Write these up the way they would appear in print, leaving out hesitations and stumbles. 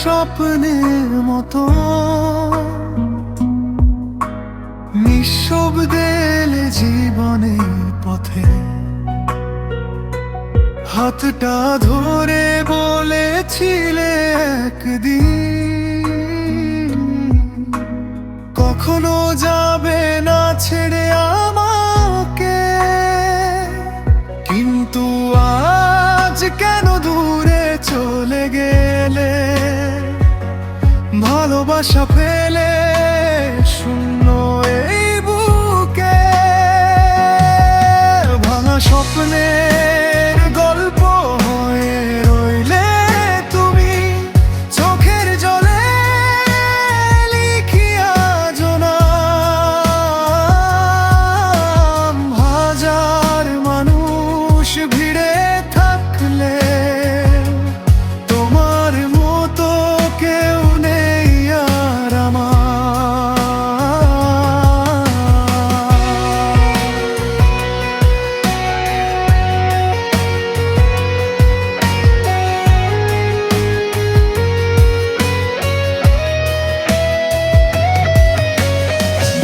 স্বপ্নের মতো নিঃশব্দে এলে জীবনের পথে, হাতটা ধরে বলেছিলে একদিন কখনো যাবে না ছেড়ে আমাকে। কিন্তু আজ কেন দূরে চলে গেলে, ভালোবাসা পেলে শূন্য এই বুকে। ভাঙা স্বপ্নের গল্প হয়ে রইলে তুমি, চোখের জলে লিখিয়া জনাম। হাজার মানুষ ভিড়ে থাকলে তোমার মতো কেউ নেই আর আমার।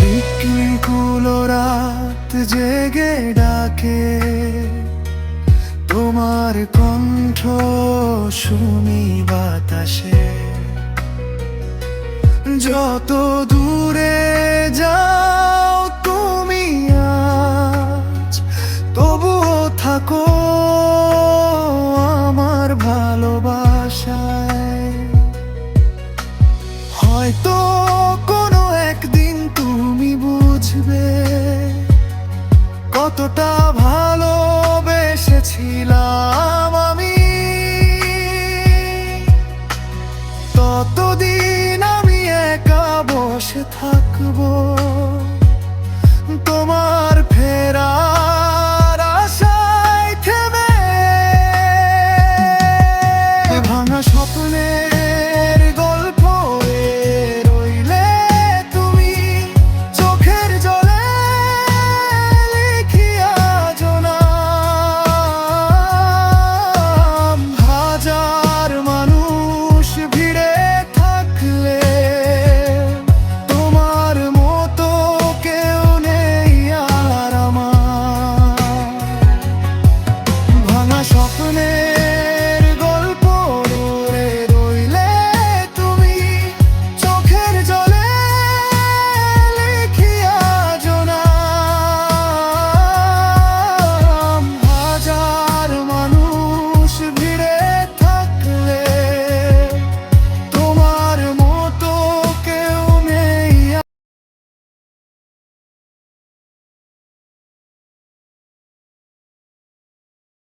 বিকেলগুলো রাত জেগে ডাকে, তোমার কণ্ঠ শুনি বাতাসে। যত দূরে যাও তুমি আজ, তবুও থাকো আমার ভালোবাসায়। হয়তো কোনো একদিন তুমি বুঝবে কতটা ভালোবেসেছিলাম আমি। ততদিন আমি একা বসে থাকবো তোমার ফেরার আশায় থেমে। ভাঙা স্বপ্নে